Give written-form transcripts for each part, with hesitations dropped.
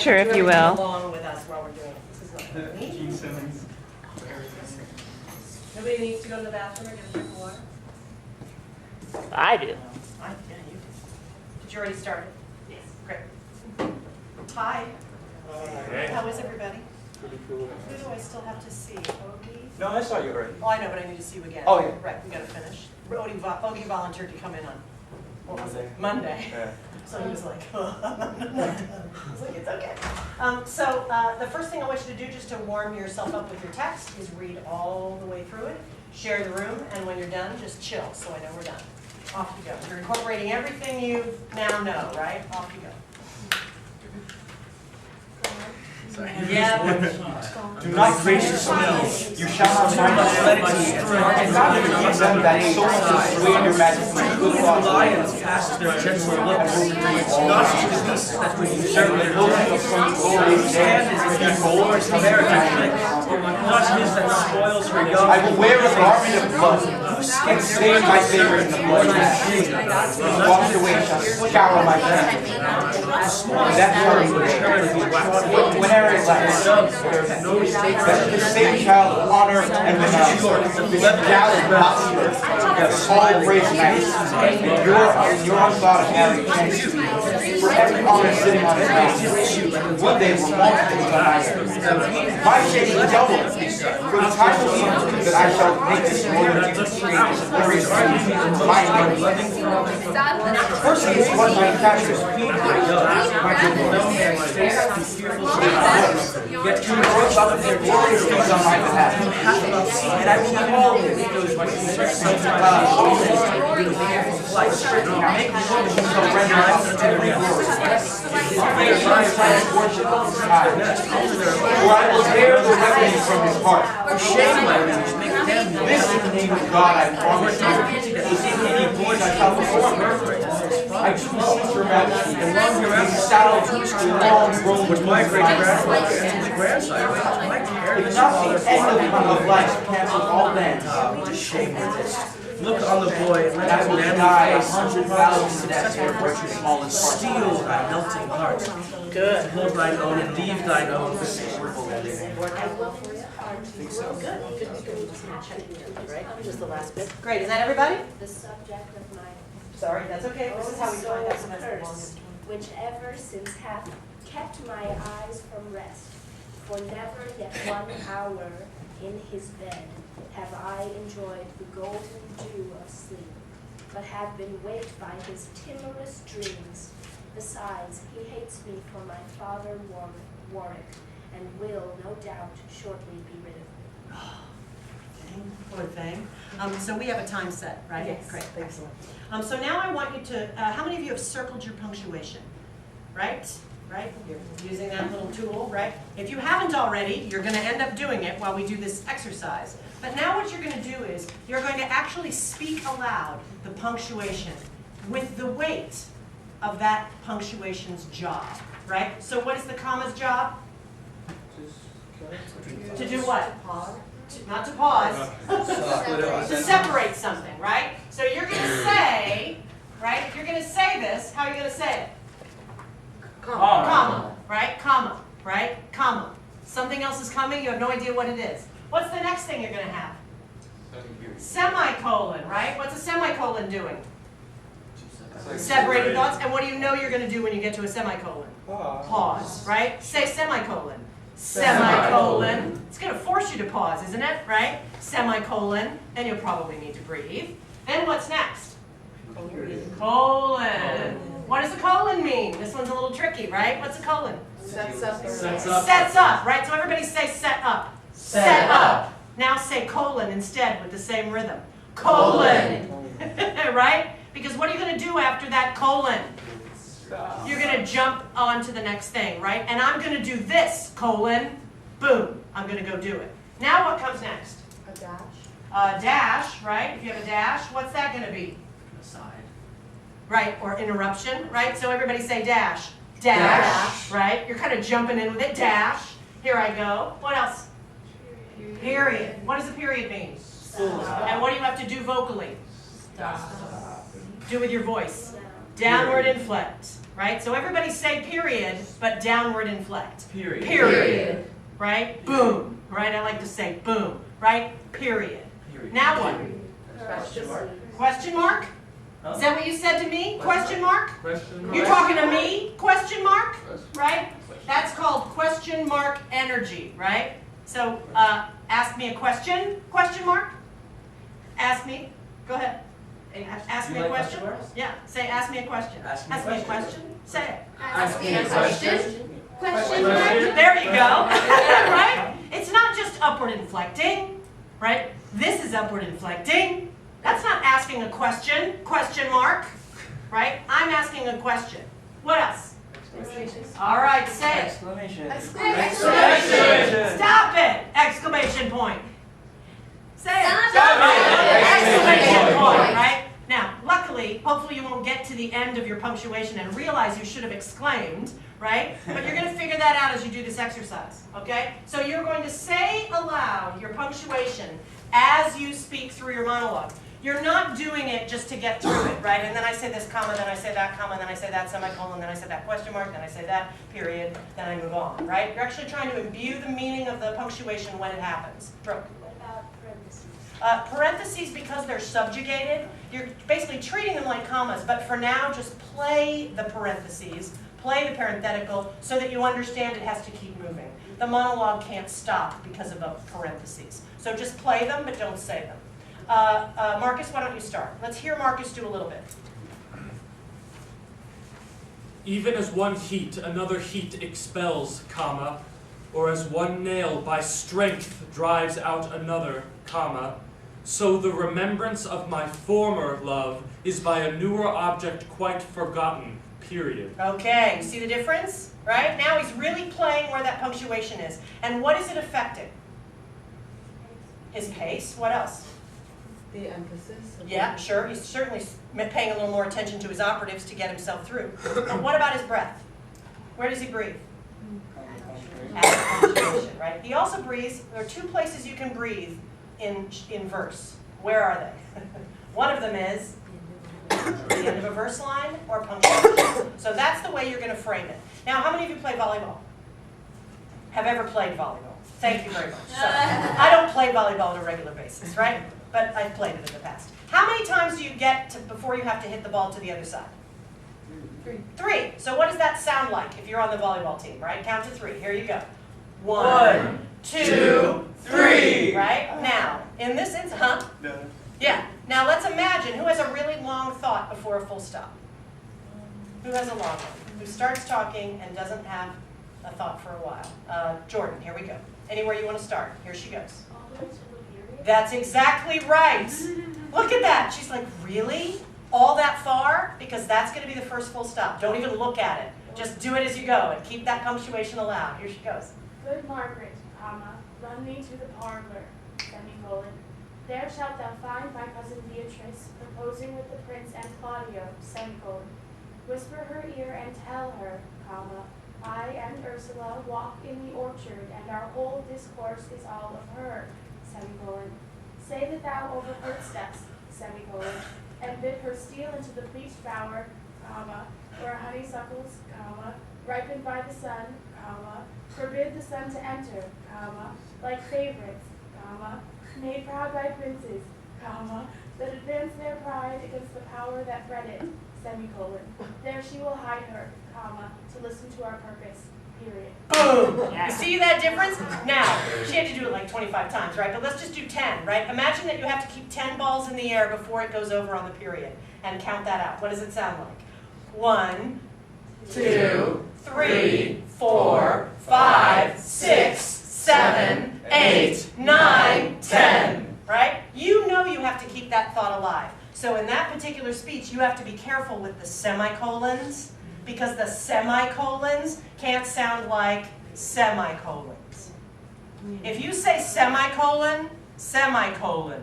picture, if you will. Along with us while we're doing it. This is not me. Nobody needs to go to the bathroom or get a drink of water? I do. Yeah, you do. Did you already start it? Yes. Great. Hi. Hey. How is everybody? Pretty cool. Who do I still have to see? Odie? No, I saw you already. Oh, I know, but I need to see you again. Oh, yeah. Right, we gotta finish. Odie volunteered to come in on, what was it? Monday. Monday. Yeah. So he was like, I was like, it's okay. So the first thing I want you to do just to warm yourself up with your text is read all the way through it, share the room, and when you're done, just chill so I know we're done. Off you go. You're incorporating everything you now know, right? Off you go. Yeah. Do not gracious me, you shall not find my serenity, and not even give them that soul to sway your majesty. Good lions cast their gentle looks, not to the beasts that would usurp their glory. Stand is the boars of not his that spoils her young. I will wear a garment of blood, and stain my favor in the blood match. Washed away shall scour my feet. That shall be good. Whenever it lasts, that the same child of honor and renown, gallant posture, all praise nice. Your unthought of Harry thanks to me. For every honor sitting on his mountain, one day will multitude but I am. My shame is double, for the time will come that I shall make this northern strange glorious my name. Firstly, it's what my catchers my good Lord. Yet to rejoice up their glorious things on my behalf. And I will call him make the woman who shall render unto every glory. For I will tear the weapons from his heart. This is the name of God I promise you. Any voice I shall perform. I do beseech your majesty, and long hereafter saddle the long road with my great-grandfather and his grandsire. If not the end of life cancels all plans. What a shame it is. Look on the boy and let I his will manly die face 100,000 deaths for virtue's smallest part. steal thy melting heart. Good. Hold thine own and leave thine own. Good. Just the last bit. Great. Is that everybody? The subject of my Sorry, that's okay. This is how we find out soul's sometimes the curse, longest one. which ever since hath kept my eyes from rest. For never yet 1 hour in his bed have I enjoyed the golden dew of sleep, but have been waked by his timorous dreams. Besides, he hates me for my father Warwick, and will, no doubt, shortly be rid of me. Poor thing. So we have a time set, right? Yes. Great, excellent. So now I want you to, how many of you have circled your punctuation? Right? Right? You're using that little tool, right? If you haven't already, you're going to end up doing it while we do this exercise. But now what you're going to do is you're going to actually speak aloud the punctuation with the weight of that punctuation's job, right? So what is the comma's job? To do what? Not to pause. To separate something, right? So you're going to say, right? If you're going to say this, how are you going to say it? Comma, right? Comma, right? Comma. Something else is coming, you have no idea what it is. What's the next thing you're going to have? Semicolon, right? What's a semicolon doing? Separated thoughts. And what do you know you're going to do when you get to a semicolon? Pause, right? Say semicolon. Semicolon. It's going to force you to pause, isn't it? Right? Semicolon. Then you'll probably need to breathe. Then what's next? Colon. What does a colon mean? This one's a little tricky, right? What's a colon? Sets up. Sets up, right? So everybody say set up. Set up. Now say colon instead with the same rhythm. Colon. Right? Because what are you going to do after that colon? You're going to jump on to the next thing, right? And I'm going to do this, colon, boom. I'm going to go do it. Now what comes next? A dash. A dash, right? If you have a dash, what's that going to be? Aside. Right, or interruption, right? So everybody say dash. Dash, right? You're kind of jumping in with it. Dash. Here I go. What else? Period. What does a period mean? And what do you have to do vocally? Do with your voice. Downward inflect. right? So everybody say period, but downward inflect. Period. Period. Right? Boom. Right? I like to say boom. Right? Period. Now what? Question mark. Question mark? Huh? Is that what you said to me? Question mark? Question mark. You're talking to me? Question mark? Right? That's called question mark energy, right? So, ask me a question? Question mark? Ask me. Go ahead. Ask me a question? Yeah. Say, ask me a question. Ask me a Ask me a question. question. Say it. Ask me a question. Question There you go. Right? It's not just upward inflecting, right? This is upward inflecting. That's not asking a question. Question mark. Right? I'm asking a question. What else? All right, say it. Exclamation. Exclamation. Stop it! Exclamation point. Say it. Exclamation point, right? Now, luckily, hopefully you won't get to the end of your punctuation and realize you should have exclaimed, right? But you're going to figure that out as you do this exercise, okay? So you're going to say aloud your punctuation as you speak through your monologue. You're not doing it just to get through it, right? And then I say this comma, then I say that comma, then I say that semicolon, then I say that question mark, then I say that period, then I move on, right? You're actually trying to imbue the meaning of the punctuation when it happens. Brooke. What about parentheses? Parentheses, because they're subjugated, you're basically treating them like commas, but for now, just play the parentheses, play the parenthetical, so that you understand it has to keep moving. The monologue can't stop because of a parentheses. So just play them, but don't say them. Marcus, why don't you start? Let's hear Marcus do a little bit. Even as one heat another heat expels, comma, or as one nail by strength drives out another, comma, so the remembrance of my former love is by a newer object quite forgotten, period. Okay, you see the difference? Right? Now he's really playing where that punctuation is. And what is it affecting? His pace. What else? The emphasis. Yeah, sure. He's certainly paying a little more attention to his operatives to get himself through. And what about his breath? Where does he breathe? At the punctuation, right? He also breathes. There are two places you can breathe in verse. Where are they? One of them is the end of a verse line or punctuation. So that's the way you're going to frame it. Now, how many of you play volleyball? Have ever played volleyball? Thank you very much. So, I don't play volleyball on a regular basis, right? But I've played it in the past. How many times do you get to before you have to hit the ball to the other side? 3. So what does that sound like if you're on the volleyball team, right? Count to 3. Here you go. 1, 2, 3. Right? Now, in this instance, No. Yeah. Now let's imagine who has a really long thought before a full stop. Who has a long one? Who starts talking and doesn't have a thought for a while? Jordan, here we go. Anywhere you want to start. Here she goes. All the way to the period? That's exactly right. Look at that. She's like, really? All that far? Because that's going to be the first full stop. Don't even look at it. Just do it as you go and keep that punctuation aloud. Here she goes. Good Margaret, comma, run me to the parlor, semicolon. There shalt thou find my cousin Beatrice proposing with the prince and Claudio, semicolon. Whisper her ear and tell her, comma, I and Ursula walk in the orchard, and our whole discourse is all of her, semicolon. Say that thou overheard steps, semicolon, and bid her steal into the bleached bower, comma, where honeysuckles, comma, ripened by the sun, comma, forbid the sun to enter, comma, like favorites, comma, made proud by princes, comma, that advance their pride against the power that bred it, semicolon. There she will hide her, comma, to listen to our purpose, period. Boom! You see that difference? Now, she had to do it like 25 times, right? But let's just do 10, right? Imagine that you have to keep 10 balls in the air before it goes over on the period. And count that out. What does it sound like? 1, 2, 3, 4, 5, 6, 7, 8, 9, 10. Right? You know you have to keep that thought alive. So in that particular speech, you have to be careful with the semicolons, because the semicolons can't sound like semicolons. If you say semicolon, semicolon,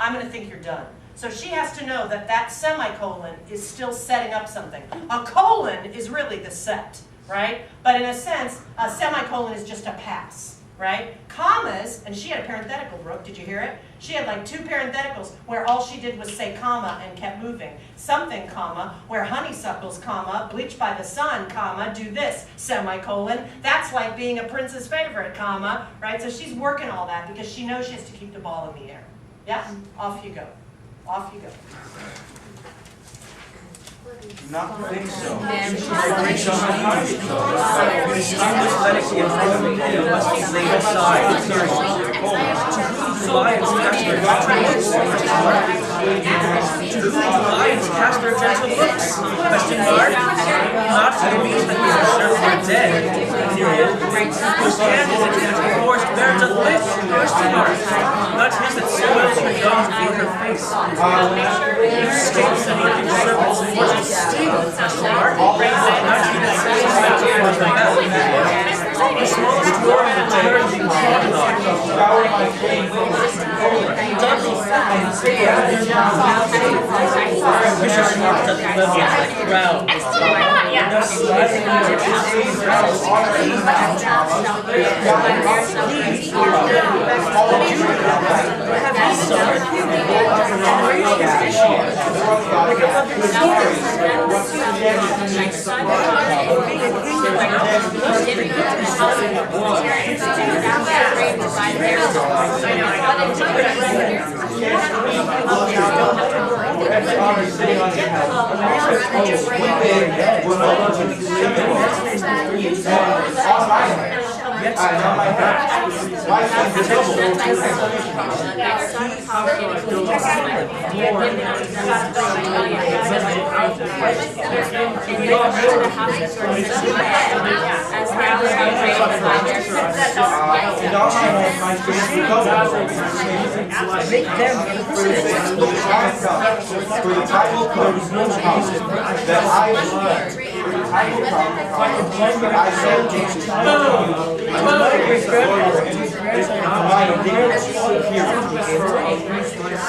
I'm going to think you're done. So she has to know that that semicolon is still setting up something. A colon is really the set, right? But in a sense, a semicolon is just a pass. right? Commas, and she had a parenthetical, Brooke, did you hear it? She had like 2 parentheticals where all she did was say comma and kept moving. Something, comma, where honeysuckles, comma, bleached by the sun, comma, do this, semicolon. That's like being a prince's favorite, comma, right? So she's working all that because she knows she has to keep the ball in the air. Yeah? Off you go. Off you go. Not think so. I'm just letting the environment must be laid aside. Lions cast their gentle looks. Question mark? Not to the means that we are sure they're dead. Period. Whose candidates that are forced there to live? Question mark. Not his that spoils your young for her face. Escapes and eating circles and watches steal. Question mark. Not he that says that tears the best. The smallest word that turns you cannot. Shower my shame.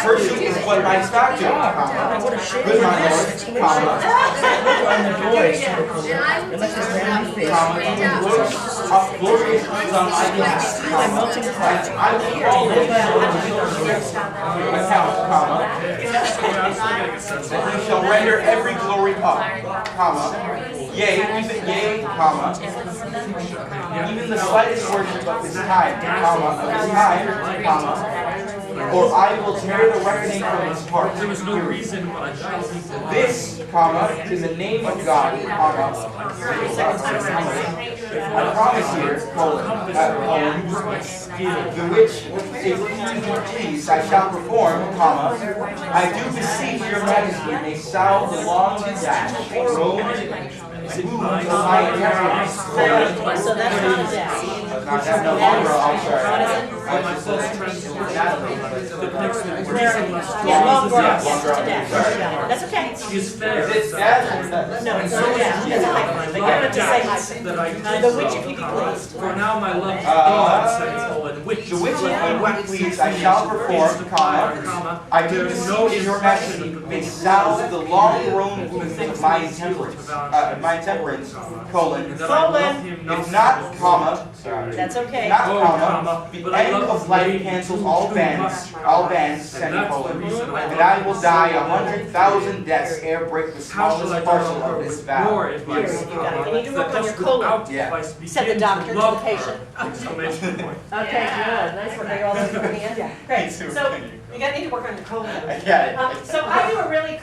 Pursuit is what I stopped doing, good my lord, glorious is on my behalf, I will call it account, that he shall render every glory up, yea, even the slightest worship of his time, or I will tear the reckoning from his heart. There was no reason why This, in the name of God, I promise here, the which, if you please, I shall perform, I do beseech your majesty may salve the long dash, road, of my inheritance. So that's not a dash. No longer, I'm sorry. Yeah, long grass. That's okay. She's fair. Is it dash? No, it's not a dash. It's a hyphen. But you don't have to say hyphen. That I The which, if you be pleased. For now my love is semicolon, which The which, if you please, I shall perform, I do beseech your majesty may salve the long-grown wounds of my intemperance, if not, That's okay. not, the end of life cancels all bans, semicolon, and I will die 100,000 deaths ere break the smallest parcel of this vow. Here, you got it. You need to work on your colon. Yeah. Said the doctor to the patient. Exclamation point. Okay, good. Nice one. They all over the end. Yeah, great. So you got to need to work on your colon. Yeah. So I do a really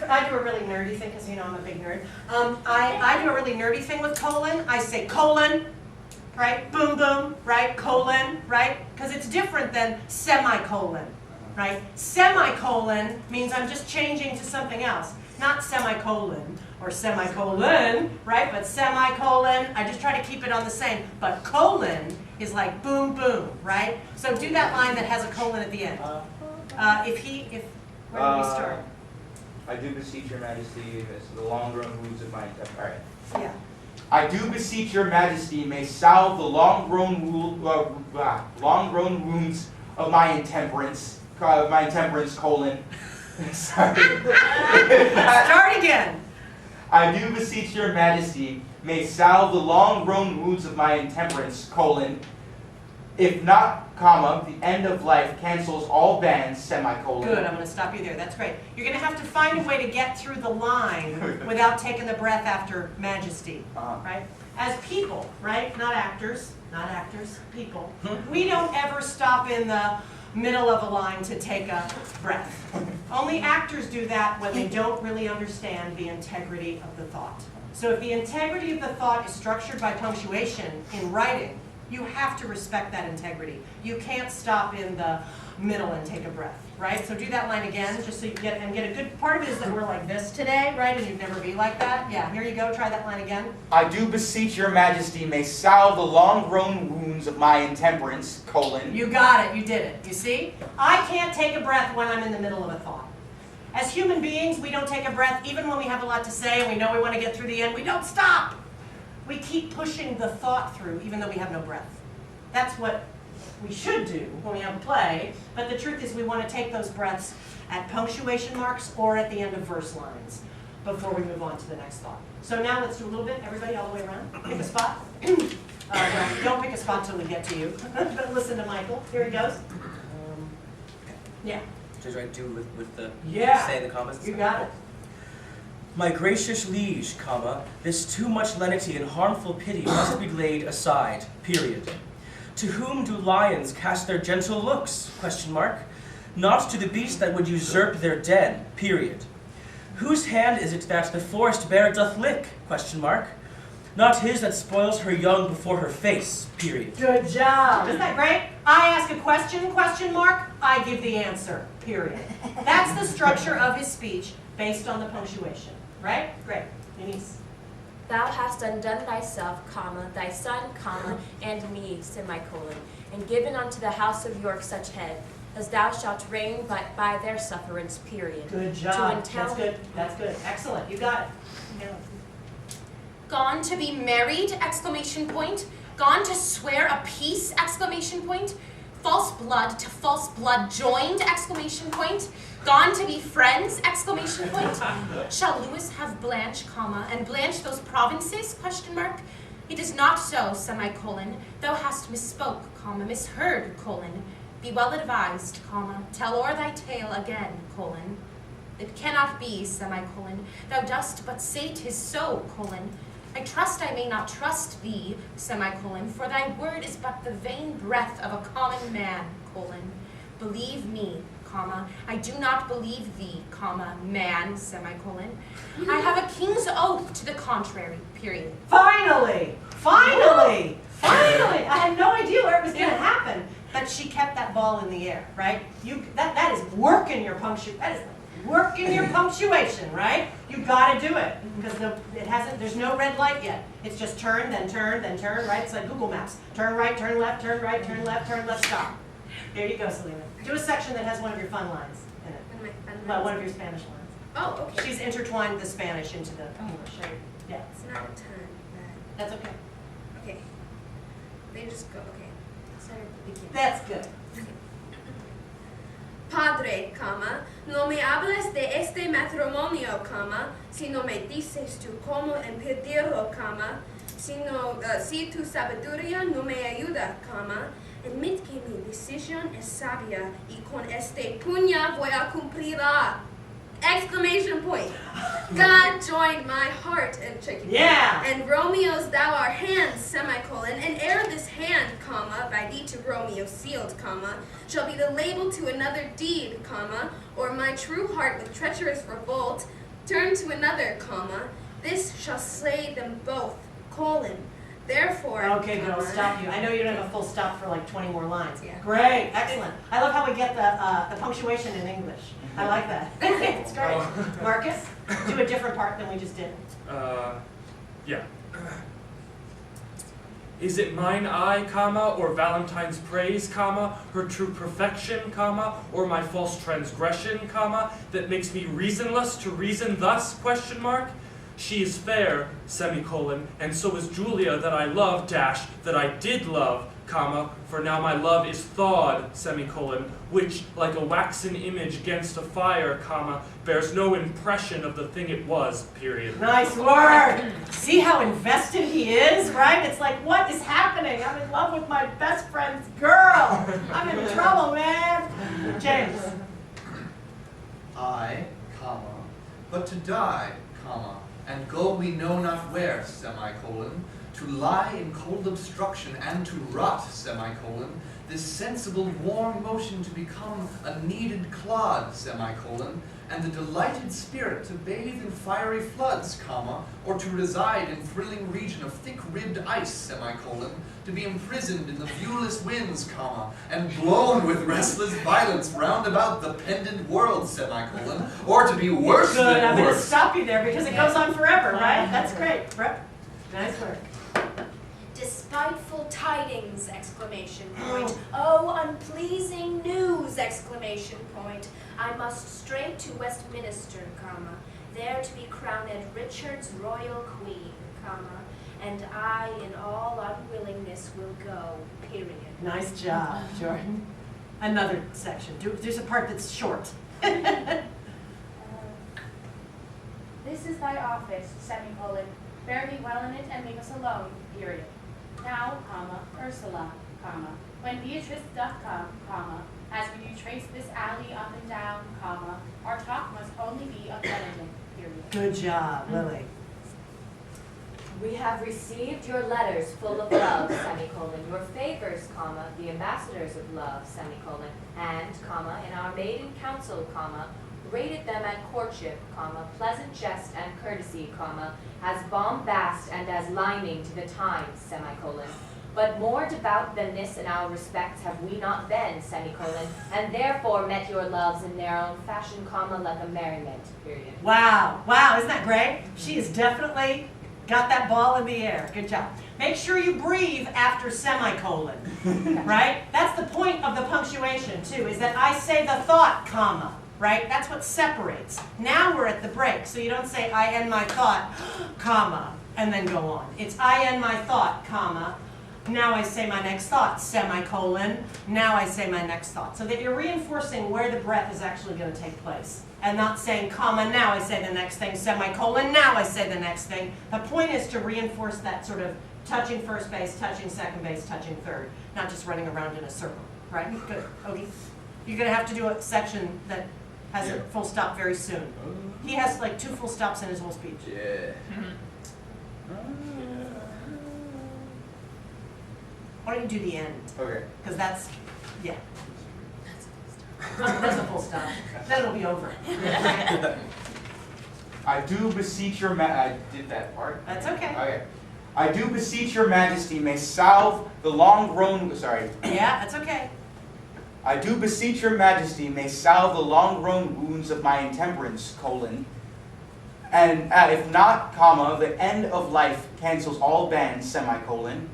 nerdy thing because you know I'm a big nerd. I do a really nerdy thing with colon. I say colon, right? Boom boom, right? Colon, right? Because it's different than semicolon, right? Semicolon means I'm just changing to something else, not semicolon or semicolon, right? But semicolon, I just try to keep it on the same. But colon is like boom boom, right? So do that line that has a colon at the end. Where do we start? I do beseech your majesty, the long-grown wounds of my intemperance. All right. Yeah. I do beseech your majesty may salve the long-grown wounds of my intemperance, colon. Sorry. Start again. I do beseech your majesty may salve the long-grown wounds of my intemperance, colon. If not, comma, the end of life cancels all bans, semicolon. Good, I'm gonna stop you there, that's great. You're gonna have to find a way to get through the line without taking the breath after majesty, right? As people, right, not actors, people, we don't ever stop in the middle of a line to take a breath. Only actors do that when they don't really understand the integrity of the thought. So if the integrity of the thought is structured by punctuation in writing, you have to respect that integrity. You can't stop in the middle and take a breath, right? So do that line again, just so you get a good part of it is that we're like this today, right? And you'd never be like that. Yeah, here you go, try that line again. I do beseech your majesty may salve the long-grown wounds of my intemperance, colon. You got it, you did it. You see? I can't take a breath when I'm in the middle of a thought. As human beings, we don't take a breath even when we have a lot to say and we know we want to get through the end. We don't stop. We keep pushing the thought through even though we have no breath. That's what we should do when we have a play, but the truth is we want to take those breaths at punctuation marks or at the end of verse lines before we move on to the next thought. So now let's do a little bit, everybody all the way around. Pick a spot. Don't pick a spot till we get to you, but listen to Michael. Here he goes. Yeah. Just right do with the Yeah. say the commas. You got it. My gracious liege, comma, this too much lenity and harmful pity must be laid aside, period. To whom do lions cast their gentle looks, question mark? Not to the beast that would usurp their den, period. Whose hand is it that the forest bear doth lick, question mark? Not his that spoils her young before her face, period. Good job. Isn't that great? I ask a question mark, I give the answer, period. That's the structure of his speech based on the punctuation, right? Great. Eunice. Thou hast undone thyself, comma, thy son, comma, and me, semicolon, and given unto the house of York such head, as thou shalt reign by their sufferance, period. Good job. That's good. That's good. Excellent. You got it. Yeah. Gone to be married, exclamation point. Gone to swear a peace, exclamation point. False blood to false blood joined, exclamation point. Gone to be friends, exclamation point. Shall Lewis have Blanche, comma, and Blanche those provinces, question mark? It is not so, semicolon. Thou hast misspoke, comma, misheard, colon. Be well advised, comma, tell o'er thy tale again, colon. It cannot be, semicolon. Thou dost but say 'tis so, colon. I trust I may not trust thee, semicolon, for thy word is but the vain breath of a common man, colon. Believe me, comma, I do not believe thee, comma, man, semicolon. I have a king's oath to the contrary, period. Finally! Finally! Finally! I had no idea where it was going to happen, but she kept that ball in the air, right? That is working your punctuation. That is working your punctuation, right? You got to do it because there's no red light yet. It's just turn, then turn, then turn, right? It's like Google Maps. Turn right, turn left, turn right, turn left, turn left, stop. There you go, Selena. Do a section that has one of your fun lines in it. Well, one of your Spanish lines. Oh, okay. She's intertwined the Spanish into the English. Yeah. It's not a turn, That's okay. okay. They just go, okay. Start at the beginning. That's good. Padre, comma, no me hables de este matrimonio, comma, sino me dices tú cómo impedirlo, comma, sino si tu sabiduría no me ayuda, comma, admit que mi decisión es sabia y con este puño voy a cumplirla. Exclamation point. God joined my heart and chicken. Yeah. And Romeo's thou art hand, semicolon, and ere this hand, comma, by thee to Romeo sealed, comma, shall be the label to another deed, comma, or my true heart with treacherous revolt, turn to another, comma, this shall slay them both, colon. Therefore, Okay, good. I'll stop you. I know you don't have a full stop for like 20 more lines. Yeah. Great. Excellent. I love how we get the punctuation in English. I like that. It's great. Marcus, do a different part than we just did. Yeah. Is it mine eye, comma, or Valentine's praise, comma, her true perfection, comma, or my false transgression, comma, that makes me reasonless to reason thus, question mark? She is fair, semicolon, and so is Julia that I love, dash, that I did love, comma, for now my love is thawed, semicolon, which, like a waxen image against a fire, comma, bears no impression of the thing it was, period. Nice work. See how invested he is, right? It's like, what is happening? I'm in love with my best friend's girl. I'm in trouble, man. James. I, comma, but to die, comma, and go we know not where, semicolon, to lie in cold obstruction and to rot, semicolon, this sensible warm motion to become a kneaded clod, semicolon, and the delighted spirit to bathe in fiery floods, comma, or to reside in thrilling region of thick-ribbed ice, semicolon, to be imprisoned in the viewless winds, comma, and blown with restless violence round about the pendant world, semicolon, or to be worse Good. than I'm going to worse. stop you there because it goes on forever, right? That's great. Nice work. Despiteful tidings! Exclamation point. Oh, unpleasing news! Exclamation point. I must straight to Westminster, comma, there to be crowned Richard's royal queen, comma, and I, in all unwillingness, will go. Period. Nice job, Jordan. Another section. There's a part that's short. This is thy office, semicolon. Bear me well in it and leave us alone, period. Now, comma, Ursula, comma, when Beatrice doth come, comma, as we do trace this alley up and down, comma, our talk must only be of Benedict, period. Good job, Lily. We have received your letters full of love, semicolon, your favors, comma, the ambassadors of love, semicolon, and, comma, in our maiden council, comma, rated them at courtship, comma, pleasant jest and courtesy, comma, as bombast and as lining to the times, semicolon. But more devout than this in our respects have we not been, semicolon, and therefore met your loves in their own fashion, comma, like a merriment, period. Wow, wow, isn't that great? She has definitely got that ball in the air. Good job. Make sure you breathe after semicolon, right? That's the point of the punctuation, too, is that I say the thought, comma, right? That's what separates. Now we're at the break, so you don't say I end my thought, comma, and then go on. It's I end my thought, comma, now I say my next thought, semicolon, now I say my next thought. So that you're reinforcing where the breath is actually going to take place. And not saying, comma, now I say the next thing, semicolon, now I say the next thing. The point is to reinforce that sort of touching first base, touching second base, touching third, not just running around in a circle, right? Good. Okay. You're going to have to do a section that has a full stop very soon. He has like 2 full stops in his whole speech. Yeah. Why don't you do the end? Okay. Because that's, yeah. That's a full stop. Then it'll be over. I do beseech your I did that part. That's okay. Okay. I do beseech your majesty may salve the long grown, sorry. Yeah, that's okay. I do beseech your majesty may salve the long grown wounds of my intemperance, colon. And if not, comma, the end of life cancels all bans, semicolon.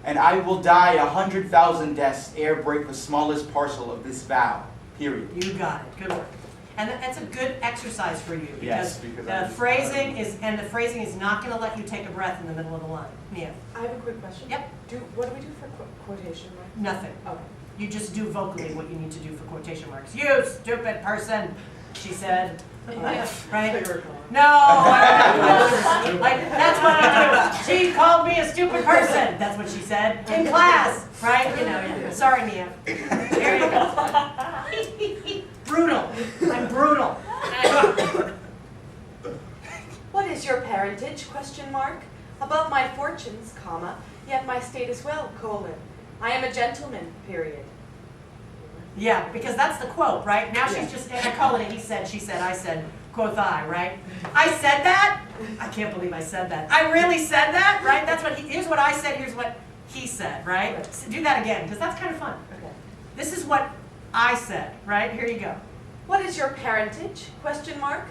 And I will die 100,000 deaths ere break the smallest parcel of this vow, period. You got it. Good work. And that's a good exercise for you because, because the phrasing is not going to let you take a breath in the middle of the line. Mia. I have a quick question. Yep. What do we do for quotation marks? Nothing. Okay. You just do vocally what you need to do for quotation marks. You stupid person, she said. Right? No. Like that's what I do. She called me a stupid person. That's what she said in class. Right? You know. Sorry, Mia. There you go. Brutal. I'm brutal. What is your parentage? Question mark. Above my fortunes, comma, yet my state is well, colon. I am a gentleman, period. Yeah, because that's the quote, right? Now she's just, I call it a he said, she said, I said, quoth I, right? I said that? I can't believe I said that. I really said that, right? That's what here's what I said, here's what he said, right? So do that again, because that's kind of fun. Okay. This is what I said, right? Here you go. What is your parentage? Question mark.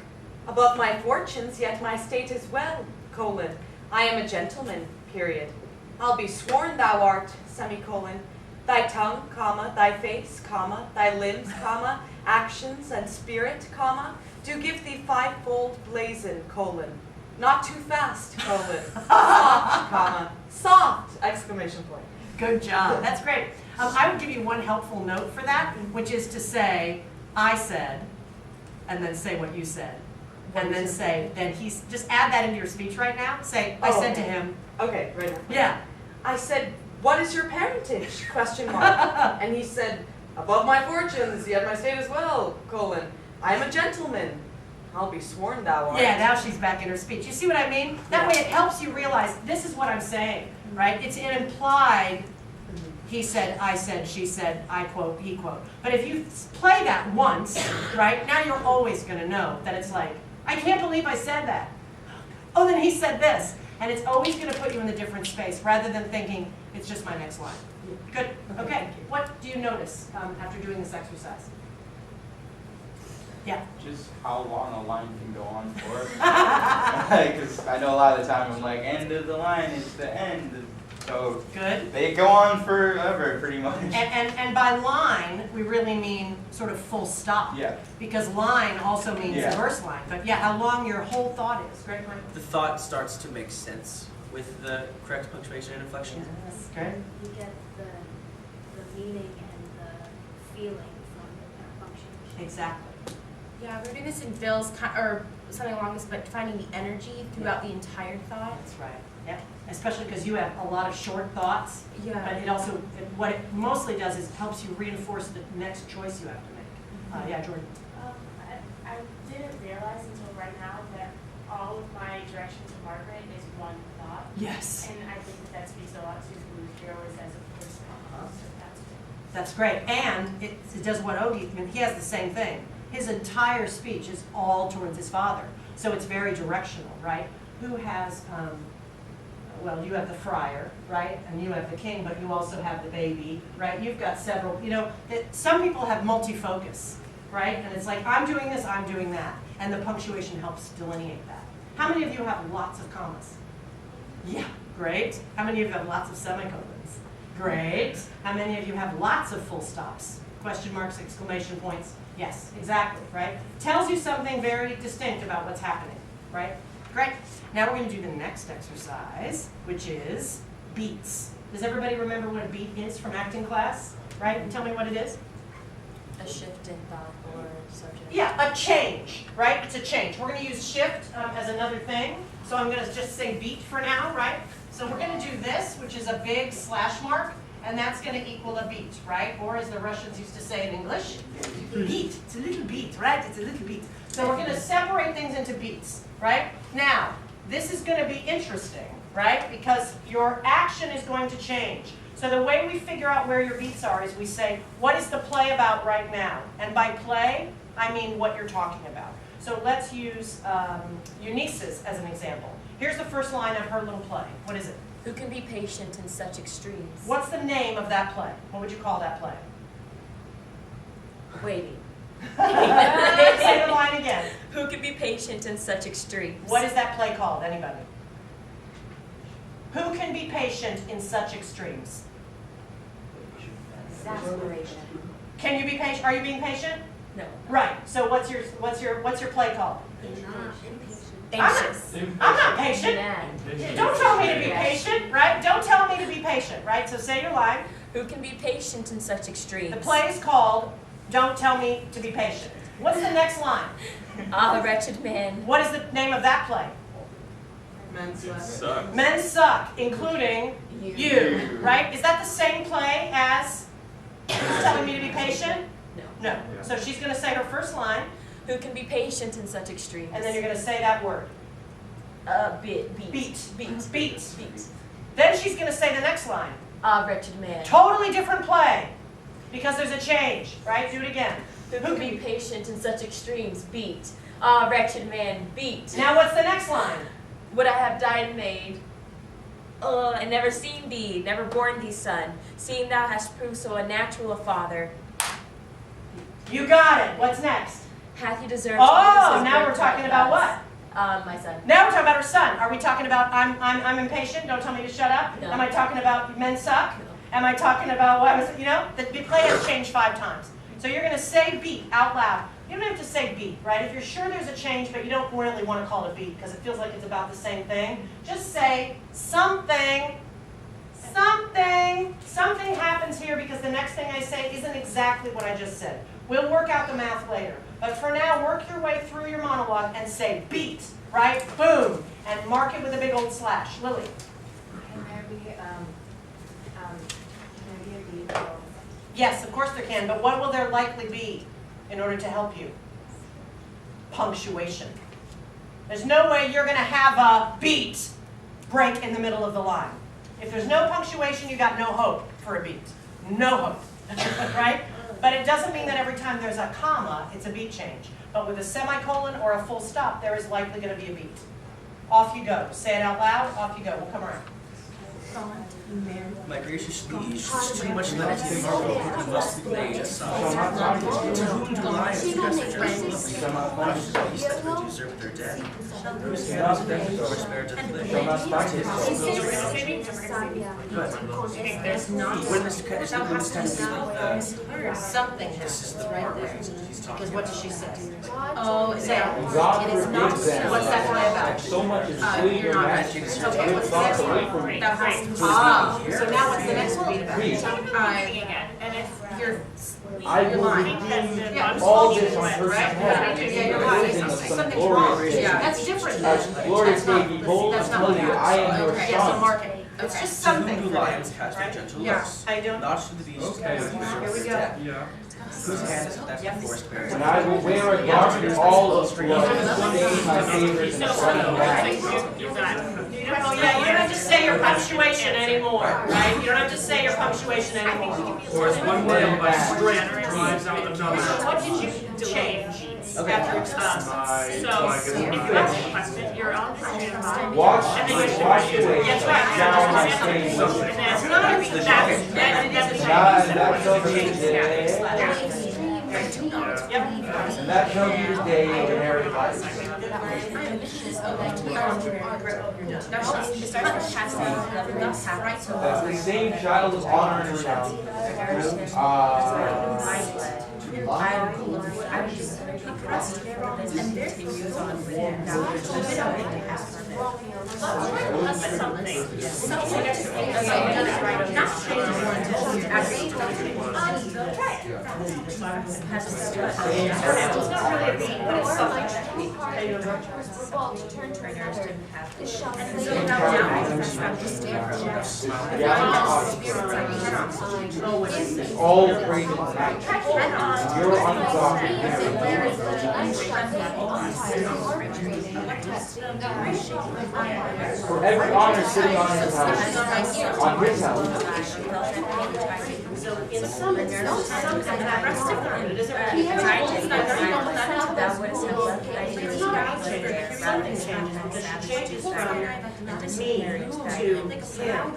Above my fortunes, yet my state is well, colon. I am a gentleman, period. I'll be sworn thou art, semicolon. Thy tongue, comma, thy face, comma, thy limbs, comma, actions and spirit, comma, do give thee fivefold blazon, colon. Not too fast, colon. Soft, comma. Soft, exclamation point. Good job. That's great. I would give you one helpful note for that, which is to say, I said, and then say what you said. And then say, then he's, just add that into your speech right now. Say, I said to him. Okay, right now. Yeah. I said, what is your parentage? Question mark. And he said, above my fortunes, yet my state as well, colon. I am a gentleman. I'll be sworn thou art. Yeah, now she's back in her speech. You see what I mean? That way it helps you realize this is what I'm saying, right? It's an implied, he said, I said, she said, I quote, he quote. But if you play that once, right, now you're always going to know that it's like, I can't believe I said that. Oh, then he said this. And it's always going to put you in the different space rather than thinking, it's just my next line. Good. Okay. What do you notice after doing this exercise? Yeah. Just how long a line can go on for. Because I know a lot of the time I'm like, end of the line is the end. So good. They go on forever, pretty much. And by line, we really mean sort of full stop. Yeah. Because line also means verse line. But yeah, how long your whole thought is. Great, Mike. The thought starts to make sense with the correct punctuation and inflection. Yes, great. You get the meaning and the feeling from the punctuation. Exactly. Yeah, we're doing this in Bill's, or something along this, but finding the energy throughout the entire thought. That's right. Yeah. Especially because you have a lot of short thoughts. Yeah. But it also, what it mostly does is helps you reinforce the next choice you have to make. Yeah, Jordan. I didn't realize until right now that all of my direction to Margaret is one thought. Yes. And I think that speaks a lot to who Hero is as a person. So that's good. That's great. And it does what Ogie, I mean, he has the same thing. His entire speech is all towards his father. So it's very directional, right? Who has, well, you have the friar, right? And you have the king, but you also have the baby, right? You've got several, you know, some people have multi-focus, right? And it's like, I'm doing this, I'm doing that. And the punctuation helps delineate that. How many of you have lots of commas? Yeah, great. How many of you have lots of semicolons? Great. How many of you have lots of full stops? Question marks, exclamation points. Yes, exactly, right? Tells you something very distinct about what's happening, right? Great. Now we're going to do the next exercise, which is beats. Does everybody remember what a beat is from acting class? Right? And tell me what it is. A shift in thought or subject. Yeah, a change, right? It's a change. We're going to use shift as another thing. So I'm going to just say beat for now, right? So we're going to do this, which is a big slash mark. And that's going to equal a beat, right? Or as the Russians used to say in English, beat. It's a little beat, right? It's a little beat. So we're going to separate things into beats, right? Now, this is going to be interesting, right? Because your action is going to change. So the way we figure out where your beats are is we say, what is the play about right now? And by play, I mean what you're talking about. So let's use Eunice's as an example. Here's the first line of her little play. What is it? Who can be patient in such extremes? What's the name of that play? What would you call that play? Waiting. Say the line again. Who can be patient in such extremes? What is that play called? Anybody? Who can be patient in such extremes? Exasperation. Can you be patient? Are you being patient? No. Right. So what's your play called? Anxious. I'm not patient. Mad. Don't tell me to be patient, right? Don't tell me to be patient, right? So say your line. Who can be patient in such extremes? The play is called Don't Tell Me to Be Patient. What's the next line? Ah, wretched man. What is the name of that play? Men Suck. Men Suck, including you, right? Is that the same play as Who's Telling Me to Be Patient? No. No. So she's going to say her first line, Who can be patient in such extremes? and then you're going to say that word. Beat. Beat. Then she's going to say the next line. Ah, wretched man. Totally different play, because there's a change, right? Do it again. Who can be patient in such extremes? Beat. Ah, wretched man, beat. Now what's the next line? Would I have died and made? And never seen thee, never born thee, son, seeing thou hast proved so unnatural a father. You got it. What's next? Hath he deserved? Oh, now we're talking about what? My son. Now we're talking about her son. Are we talking about I'm impatient? Don't tell me to shut up. No. Am I talking about men suck? No. Am I talking about what was, you know? The play has changed 5 times. So you're going to say beat out loud. You don't have to say beat, right? If you're sure there's a change, but you don't really want to call it beat because it feels like it's about the same thing, just say something. Something happens here because the next thing I say isn't exactly what I just said. We'll work out the math later. But for now, work your way through your monologue and say beat, right? Boom. And mark it with a big old slash. Lily. Can there be a beat? Yes, of course there can, but what will there likely be in order to help you? Punctuation. There's no way you're going to have a beat break in the middle of the line. If there's no punctuation, you got no hope for a beat. No hope, right? But it doesn't mean that every time there's a comma, it's a beat change. But with a semicolon or a full stop, there is likely going to be a beat. Off you go. Say it out loud. Off you go. We'll come around. My gracious liege, too much levity marvel who must be made a son. To whom do lions cast their judgment? Not to the beasts that would usurp their dead. Whose hands then or spared death live. When this cat is standing Something this is happens the right part where there. he's talking Because what about. does she say? Oh, is that? God It is not. forbids them. What's that lie about? So much is You're sweet not and ready. magic. Okay, what's the next one? That has to be. So now what's the next one beat about? And if you're I will redeem all this on her behalf. Something's wrong. That's different As than. Gloria That's not- may be bold and that's not tell you, what I am your Okay, yeah, so son. mark it. It's Okay. just To something whom do for lions them, cast their right? gentle Yeah. looks? How you doing? Not to the beasts that would Here we usurp go. their dead. Yeah. Whose hands that the forest bears. And I will wear a garment all of blood, stain my favorite and sunny back. Oh yeah, you don't have to say your punctuation anymore, right? You don't have to say your punctuation anymore. Or as one nail by strength drives out another. What did you change Okay. after My, so if you like, have a question, you're on the standby. Wash away That's right. down my stains. And that's not a that's Now and that shall be the day, and that shall be the day of inherit life. That the same child of honor and renown. All praise and thanks. You're ungodly. For every honor sitting on his house, on his house. So in some, it's not something that rest of them, it isn't Something changes, because she changes from me to him.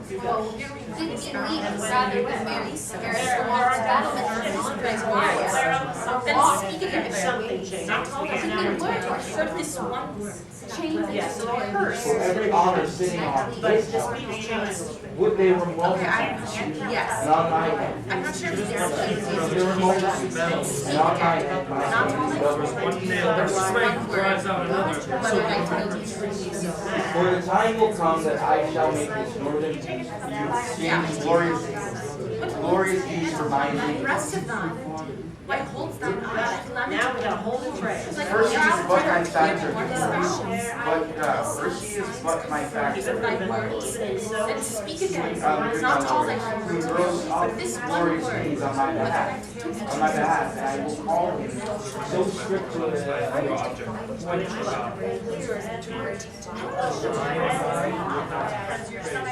Something changes. This one word. Yes, so it hurts. For every honor sitting on But his just house, be changes. would they were multitude, Yes. and on my head. I'm not sure if Would they were multitude, and on my head my name double. One nail by strength drives out another. For the time will come that I shall make this northern peace glorious peace remind me. Rest of them. Why holds them on? Now we got a whole new phrase. Mercy is but my factor, mercy is but my factor. And speak again. Not all like this one Glorious word. deeds on my behalf, and I will call him so strict to What did you about?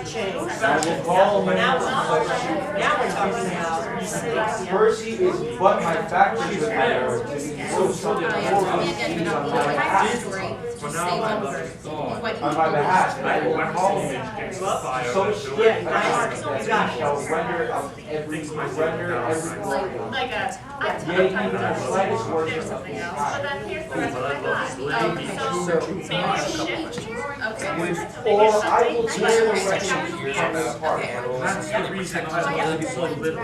Change. I will call him. Now we're talking about cities. Mercy is but my factory, to be so strict to glorious deeds on my behalf. For Just now say my one love word. is gone. What On my behalf, and I will Wax call the image against the fire so that swift building and You got it. shall render of every glory. Like a, Yea, even the slightest worship there's of something the else, sky. but then here's the rest of my thought. So maybe shift. Or I will tear the wretched from his heart. That's the reason I want to be so little.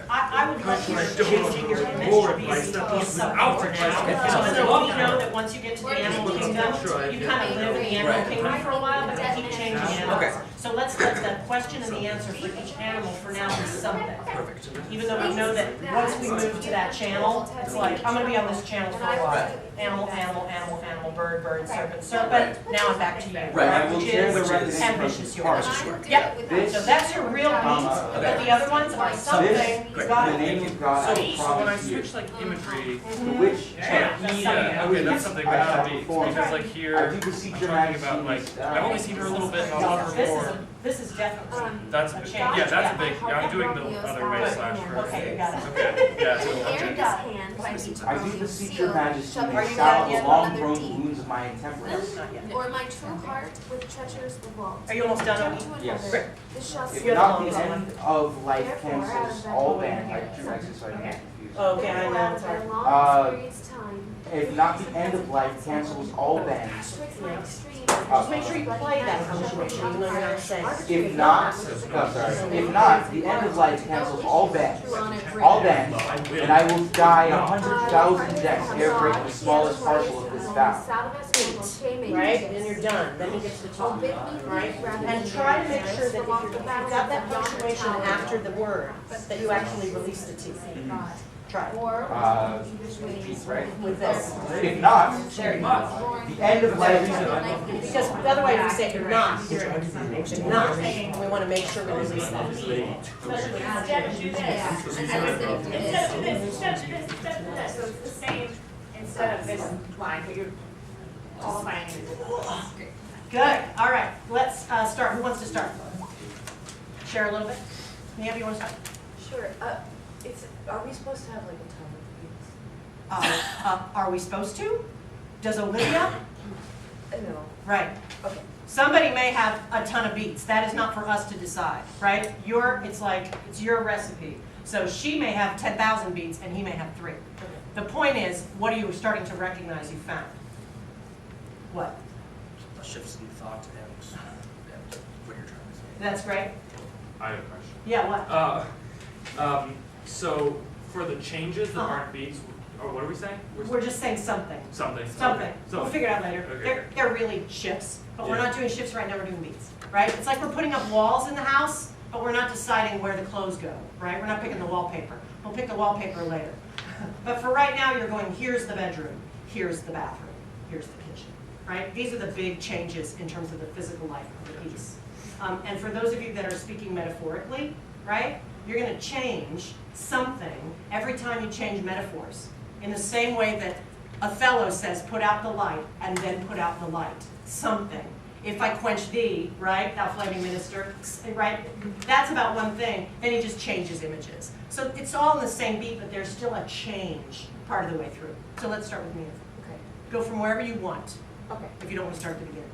I would like you to change your image to be as something Without for it. now. So we know that once you get to the animal kingdom, you kind of live in the animal kingdom for a while, but you keep changing animals. So let's let the question and the answer for each animal for now be something. Perfect. Even though we know that once we move to that channel, it's like, I'm gonna be on this channel for a while. Animal, animal, animal, animal, bird, bird, serpent, serpent. Now I'm back to you. Right, I will Which tear the is wretched ambitious from his yours. heart. Yep, This, so that's your real beat, but the other ones are something. this, You in got the it. name of God, I So when I promise you, switch like imagery, which okay, that's something I that shall beats perform. because like here, I do I'm beseech your talking majesty, about like this, I've only seen her a little bit in No, the this is, before. this is definitely. That's a big. change. Yeah, that's a big. Yeah, I'm doing the other way slash first. Okay, you got it. Okay, yeah. So, With okay. Erica's hand, I need to I do Romeo's beseech your seal, majesty, shall Are to you be done salve yet? the long-grown wounds of my intemperance. Not yet. Or my true heart with treacherous revolt. Are you almost done, Oni? Yes. This shall If You're not, the the longest end of life cancels all band, I do exercise, so I can't confuse. Okay, I know, it's hard. If not, the end of life cancels all bands. Just make sure you play that punctuation, even though you're not saying. If not, if not, the end of life cancels all bands, and I will die 100,000 deaths ere break the smallest particle of this vow. Right, and you're done, then he gets to talk, right? And try to make sure that if you've got that punctuation after the word, that you actually release the T. Try. Right? With this. If not, There you go. the end of life. Because the other way we say you're not, you're not, we want to make sure we release that. Instead of do this, instead of do this, instead of do this, instead of do this. So it's the same instead of this line, but you're qualifying it. Good, all right, let's start. Who wants to start? Share a little bit? Mia, you want to start? Sure. Are we supposed to have like a ton of beats? Are we supposed to? Does Olivia? No. Right. Okay. Somebody may have a ton of beets. That is not for us to decide, right? It's your recipe. So she may have 10,000 beets and he may have 3. The point is, what are you starting to recognize you found? What? Shifts in thought and what you're trying to say. That's great. I have a question. Yeah, what? So for the changes that aren't beats, or what are we saying? We're just saying something. Something. Something. Okay. We'll figure it out later. Okay. They're really shifts, but we're Yeah. not doing shifts right now, we're doing beats, right? It's like we're putting up walls in the house, but we're not deciding where the clothes go, right? We're not picking the wallpaper. We'll pick the wallpaper later. But for right now, you're going, here's the bedroom, here's the bathroom, here's the kitchen, right? These are the big changes in terms of the physical life of the piece. And for those of you that are speaking metaphorically, right? You're going to change something every time you change metaphors. In the same way that Othello says, put out the light, and then put out the light. Something. If I quench thee, right, thou flaming minister, right? That's about one thing. Then he just changes images. So it's all in the same beat, but there's still a change part of the way through. So let's start with Mia. Okay. Go from wherever you want, Okay. if you don't want to start at the beginning.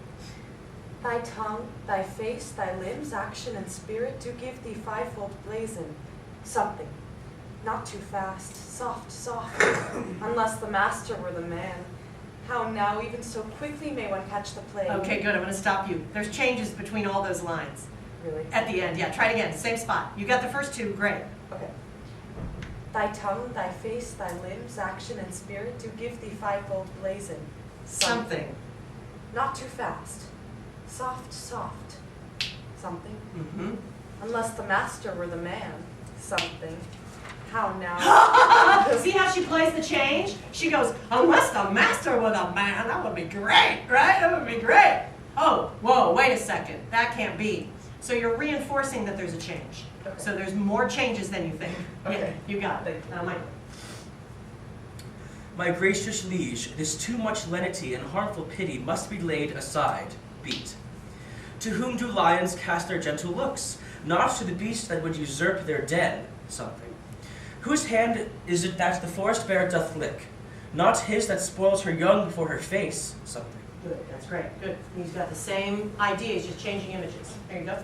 Thy tongue, thy face, thy limbs, action, and spirit do give thee fivefold blazon. Something. Not too fast. Soft, soft. Unless the master were the man. How now, even so quickly may one catch the plague. Okay, good. I'm going to stop you. There's changes between all those lines. Really? At the end, yeah. Try it again. Same spot. You got the first 2. Great. Okay. Thy tongue, thy face, thy limbs, action, and spirit do give thee fivefold blazon. Something. Not too fast. Soft, soft. Something. Mm-hmm. Unless the master were the man. Something. How now? See how she plays the change? She goes, unless the master were the man, that would be great, right? That would be great. Oh, whoa, wait a second. That can't be. So you're reinforcing that there's a change. Okay. So there's more changes than you think. Okay. Yeah, you got it. Now, Michael. My gracious liege, this too much lenity and harmful pity must be laid aside. Beat. To whom do lions cast their gentle looks? Not to the beast that would usurp their den. Something. Whose hand is it that the forest bear doth lick? not his that spoils her young before her face, something. Good, that's great, good. He's got the same idea, he's just changing images. There you go.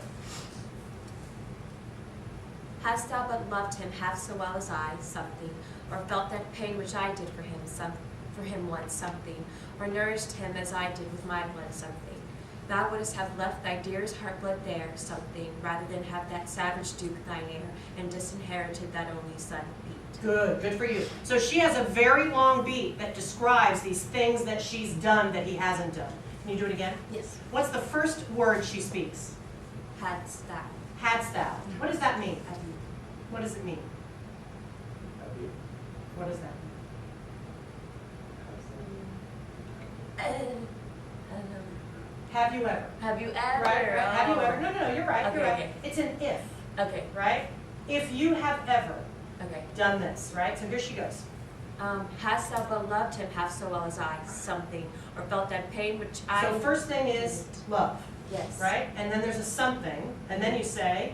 Hast thou but loved him half so well as I, something, or felt that pain which I did for him once, something, or nourished him as I did with my blood, something, thou wouldst have left thy dearest heart blood there, something, rather than have that savage duke thine heir, and disinherited that only son, beat. Good, good for you. So she has a very long beat that describes these things that she's done that he hasn't done. Can you do it again? Yes. What's the first word she speaks? Hadst thou. Hadst thou. What does that mean? What does it mean? What does that mean? Have you ever? Have you ever? Right, right. Have you ever? Oh. No, you're right, Okay, you're right. okay. It's an if, Okay, right? If you have ever okay. done this, right? So here she goes. Hast thou but loved him half so well as I, something, or felt that pain which I... So first thing is love, Yes. right? And then there's a something, and then you say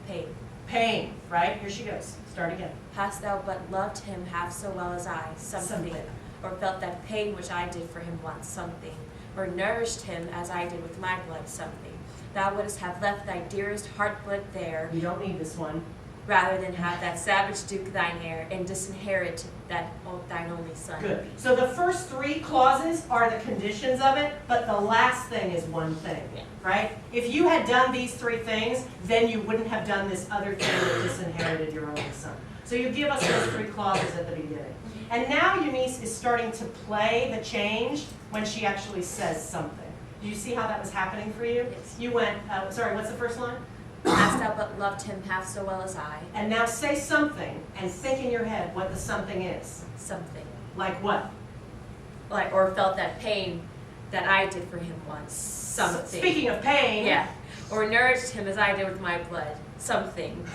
Pain. pain, right? Here she goes. Start again. Hast thou but loved him half so well as I, something, or felt that pain which I did for him once, something, or nourished him as I did with my blood, something, thou wouldst have left thy dearest heart blood there, You don't need this one. rather than have that savage duke thine heir, and disinherit thine only son. Good. So the first three clauses are the conditions of it, but the last thing is one thing, Yeah. right? If you had done these three things, then you wouldn't have done this other thing that disinherited your only son. So you give us those three clauses at the beginning. And now Eunice is starting to play the change when she actually says something. Do you see how that was happening for you? Yes. You went, sorry, what's the first line? Hast thou but loved him half so well as I, And now say something and think in your head what the something is. something, Like what? like, or felt that pain that I did for him once, something. Speaking of pain, Yeah, or nourished him as I did with my blood, something.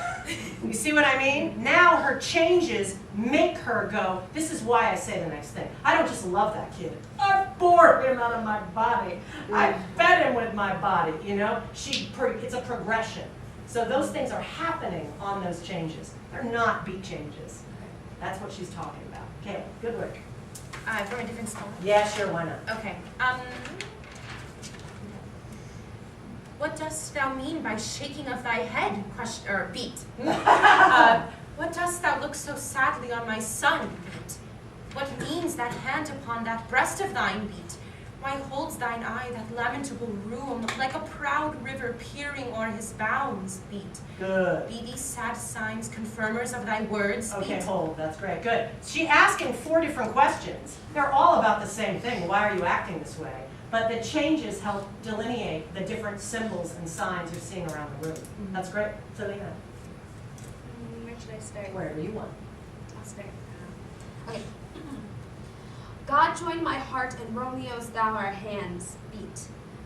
you see what I mean? Now her changes make her go, this is why I say the next thing. I don't just love that kid. I bore him out of my body. I fed him with my body, you know? It's a progression. So those things are happening on those changes. They're not beat changes. That's what she's talking about. Okay, good work. From a different spot. Yeah, sure, why not? Okay. What dost thou mean by shaking of thy head? Beat. What dost thou look so sadly on my son? Beat. What means that hand upon that breast of thine? Beat. Why holds thine eye that lamentable room like a proud river peering o'er his bounds? Beat. Good. Be these sad signs confirmers of thy words? Okay, Beat. hold, that's great, good. She's asking 4 different questions. They're all about the same thing. Why are you acting this way? But the changes help delineate the different symbols and signs you're seeing around the room. That's great. Selena, Where should I start? wherever you want. I'll start. Okay. God joined my heart and Romeo's thou our hands beat.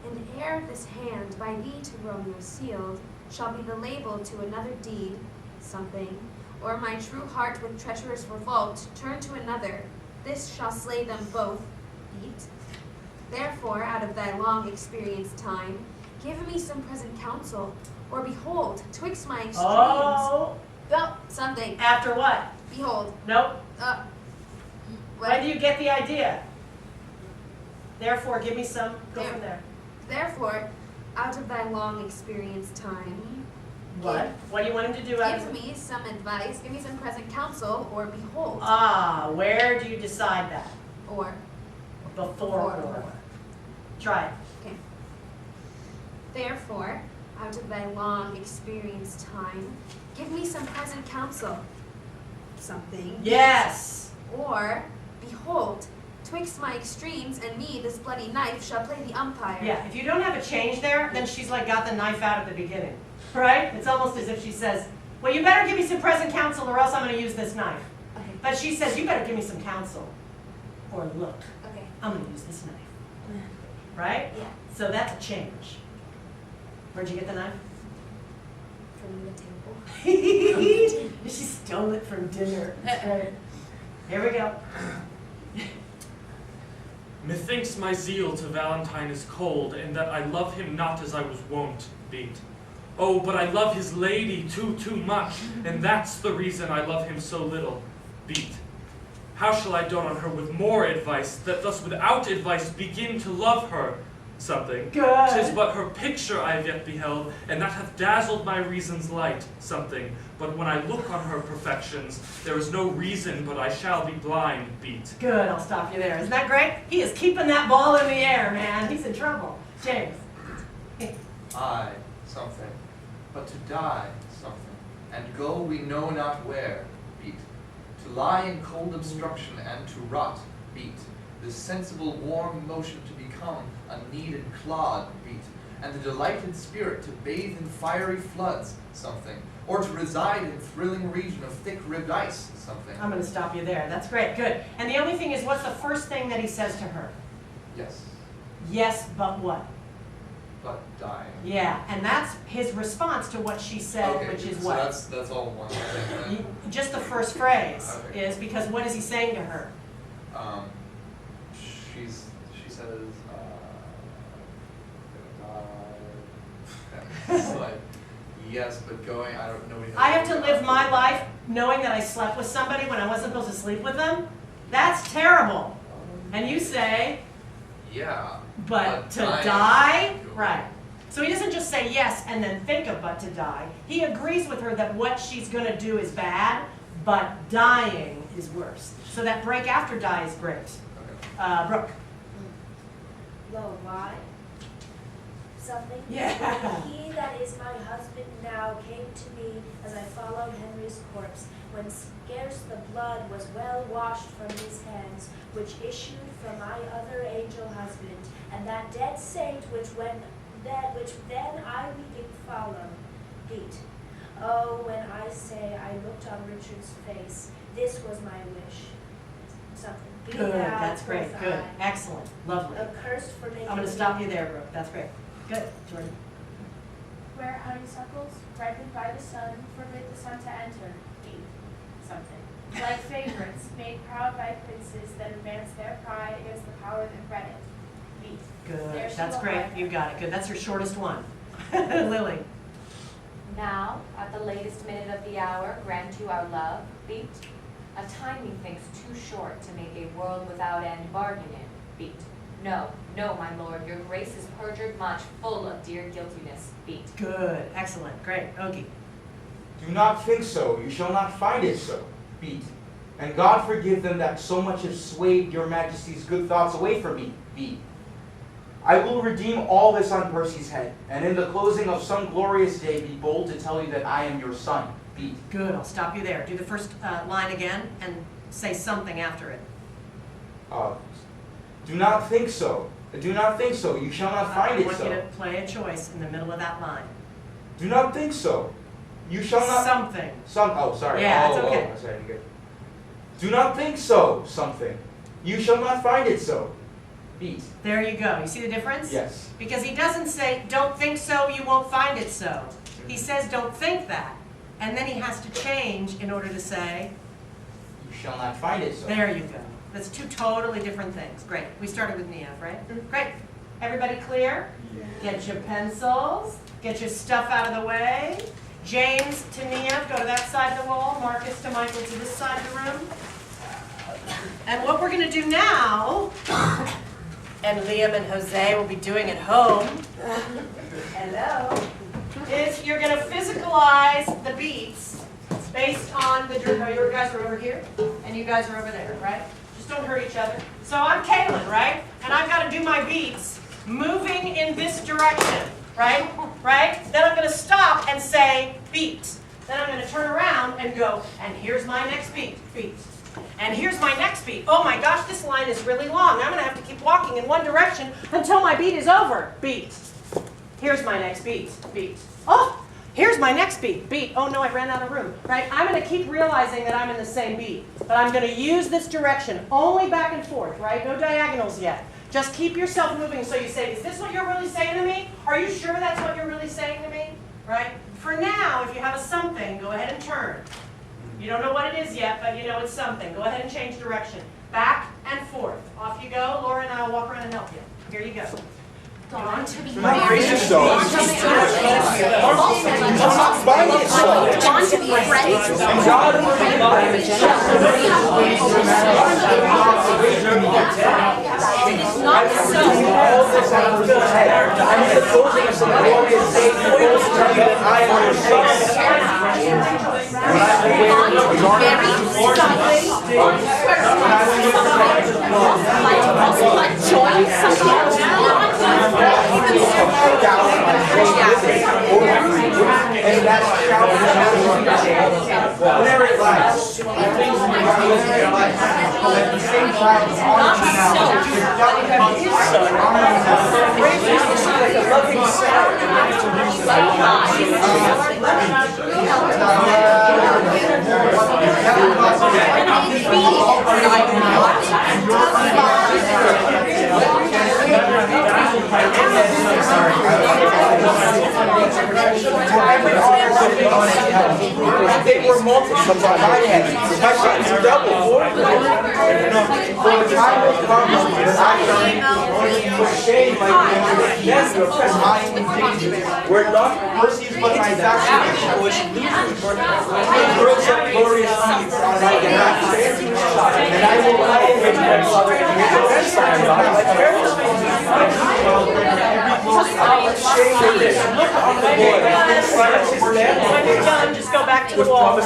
And ere this hand by thee to Romeo sealed shall be the label to another deed, something, or my true heart with treacherous revolt turn to another, this shall slay them both, beat. Therefore, out of thy long experienced time, give me some present counsel, or behold, twixt my extremes. Oh, Something. after what? Behold. Nope. What? When do you get the idea? Therefore, give me some, go There. from there. Therefore, out of thy long experienced time, What? What do you want him to do? out give of- me some advice, give me some present counsel, or behold, Ah, where do you decide that? or. Before or? Try it. Okay. Therefore, out of thy long experienced time, give me some present counsel, something. Yes. Or, behold, twixt my extremes and me this bloody knife shall play the umpire. Yeah, if you don't have a change there, then she's like got the knife out at the beginning, right? It's almost as if she says, well, you better give me some present counsel or else I'm going to use this knife. Okay. But she says, you better give me some counsel or look, Okay. I'm going to use this knife, right? Yeah. So that's a change. Where'd you get the knife? From the table. She stole it from dinner. That's right. Here we go. Methinks my zeal to Valentine is cold, and that I love him not as I was wont, beat. Oh, but I love his lady too much, and that's the reason I love him so little, beat. How shall I dote on her with more advice, that thus without advice begin to love her? Something. Good. 'Tis but her picture I have yet beheld, and that hath dazzled my reason's light. Something. But when I look on her perfections, there is no reason but I shall be blind. Beat. Good, I'll stop you there. Isn't that great? He is keeping that ball in the air, man. He's in trouble. James. I, something, but to die, something, and go we know not where, beat. To lie in cold obstruction and to rot, beat. This sensible warm motion to become a kneaded clod, beat. And the delighted spirit to bathe in fiery floods, something. Or to reside in thrilling region of thick-ribbed ice, something. I'm going to stop you there. That's great. Good. And the only thing is, what's the first thing that he says to her? Yes, Yes, but what? but dying. Yeah, and that's his response to what she said, Okay, which is so what? that's all one thing then. Just the first phrase Okay. is because what is he saying to her? She says, it's like, yes, but going, I don't know. I have to live my life knowing that I slept with somebody when I wasn't supposed to sleep with them? That's terrible. And you say, Yeah. but to dying. die? Right. So he doesn't just say yes and then think of but to die. He agrees with her that what she's going to do is bad, but dying is worse. So that break after die is great. Okay. Brooke. Lo, why? Something? Yeah. He that is my husband now came to me as I followed Henry's corpse, when scarce the blood was well washed from his hands, which issued from my other angel husband, and that dead saint which then I weeping follow, beat. Oh, when I say I looked on Richard's face, this was my wish. Something. Be Good. thou, That's great. quoth Good. I, Excellent. Lovely. accursed for making I'm going to me- stop you there, Brooke. That's great. Good. Jordan. Where honeysuckles, ripened by the sun, forbid the sun to enter, eat something. Like favorites, made proud by princes that advance their pride against the power that bred it, eat. Good. There she That's will great. hide. You got it. Good. That's your shortest one. Lily. Now, at the latest minute of the hour, grant you our love, beat. A time methinks too short to make a world without end bargain in, beat. No, no, my lord, your grace is perjured much, full of dear guiltiness, beat. Good. Excellent. Great. Ogie. Do not think so, you shall not find it so. Beat. And God forgive them that so much have swayed your majesty's good thoughts away from me. Beat. I will redeem all this on Percy's head, and in the closing of some glorious day be bold to tell you that I am your son. Beat. Good. I'll stop you there. Do the first line again and say something after it. Do not think so. Do not think so. You shall not find I it want you to so. play a choice in the middle of that line. Do not think so. You shall not. Something. Oh, sorry. Yeah, it's okay. Oh, sorry. Good. Do not think so. Something. You shall not find it so. Beat. There you go. You see the difference? Yes. Because he doesn't say, don't think so, you won't find it so. He says, don't think that. And then he has to change in order to say, You shall not find it so. there you go. That's two totally different things. Great. We started with Niev, right? Great. Everybody clear? Get your pencils. Get your stuff out of the way. James to Niev, go to that side of the wall. Marcus to Michael to this side of the room. And what we're going to do now, and Liam and Jose will be doing at home, hello, is you're going to physicalize the beats based on the, you guys are over here, and you guys are over there, right? Just don't hurt each other. So I'm Kaylin, right? And I've got to do my beats moving in this direction, right? Right? Then I'm going to stop and say beat. Then I'm going to turn around and go, and here's my next beat, beat. And here's my next beat. Oh my gosh, this line is really long. I'm going to have to keep walking in one direction until my beat is over. Beat. Here's my next beat. Beat. Oh, here's my next beat. Beat. Oh no, I ran out of room. Right? I'm going to keep realizing that I'm in the same beat. But I'm going to use this direction only back and forth, right? No diagonals yet. Just keep yourself moving so you say, is this what you're really saying to me? Are you sure that's what you're really saying to me? Right? For now, if you have a something, go ahead and turn. You don't know what it is yet, but you know it's something. Go ahead and change direction. Back and forth. Off you go. Laura and I will walk around and help you. Here you go. Gone to be Not married. find it so. Gone to be Find it so. Gone to be friends. And God It is not so. all this out of his head. And in the closing of some glorious day, he will tell you that I am your son. When I Gone to be married. Something. Like join something. And that's whatever it likes. At the same time, they were multiplied by my head. My sons are double. For the time has come that I shall put shame like the death of I am indeed. Were it not Perseus but my faction which grows up glorious deeds on my behalf. And I will elevate my father to his own side like Pharaoh. Shame of this. Look on the boy. When you're done, just go back to the wall. I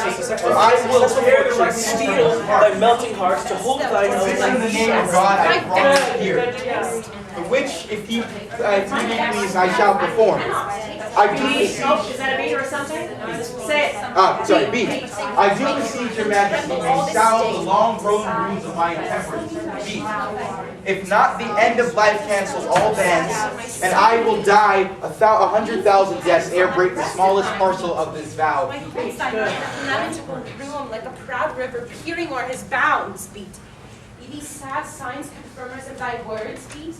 will tear the right steel thy melting hearts to hold thine own. In the name of God, I promise here. The which, if you please, I shall perform. I do beseech. Is that a beat or something? Say it. Sorry, B. I do beseech your majesty may salve the long grown wounds of my intemperance. B. If not, the end of life cancels all bands, and I will die 100,000 deaths ere break the smallest parcel of this vow. My prince, I lamentable room like a proud river peering o'er his bounds, beat. Be these sad signs confirmers of thy words, beat?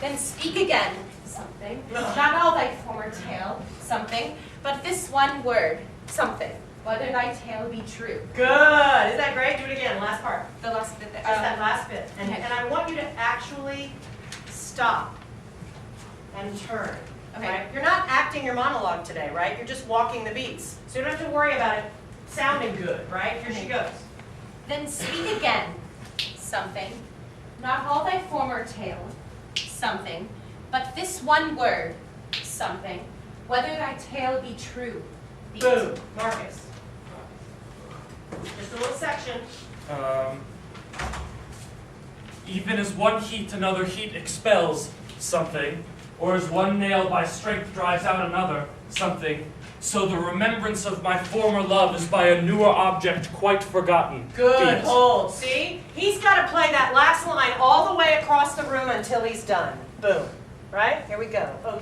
Then speak again, something. Not all thy former tale, something, but this one word, something. Whether thy tale be true. Good. Isn't that great? Do it again. Last part. The last bit. Just that last bit. And I want you to actually stop and turn. Okay. Right? You're not acting your monologue today, right? You're just walking the beats. So you don't have to worry about it sounding good, right? Here she goes. Then speak again, something. Not all thy former tale, something, but this one word, something. Whether thy tale be true. Beat. Boom. Marcus. Just a little section. Even as one heat another heat expels something, or as one nail by strength drives out another something, so the remembrance of my former love is by a newer object quite forgotten. Good. Beat. Hold. See? He's got to play that last line all the way across the room until he's done. Boom. Right? Here we go. Oh.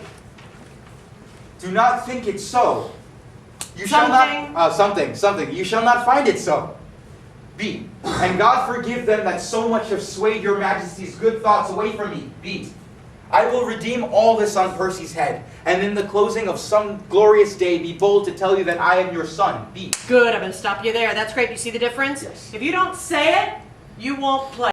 Do not think it so. You shall not something. You shall not find it so. B. And God forgive them that so much have swayed your majesty's good thoughts away from me. B. I will redeem all this on Percy's head, and in the closing of some glorious day be bold to tell you that I am your son. B. Good. I'm going to stop you there. That's great. You see the difference? Yes. If you don't say it, you won't play.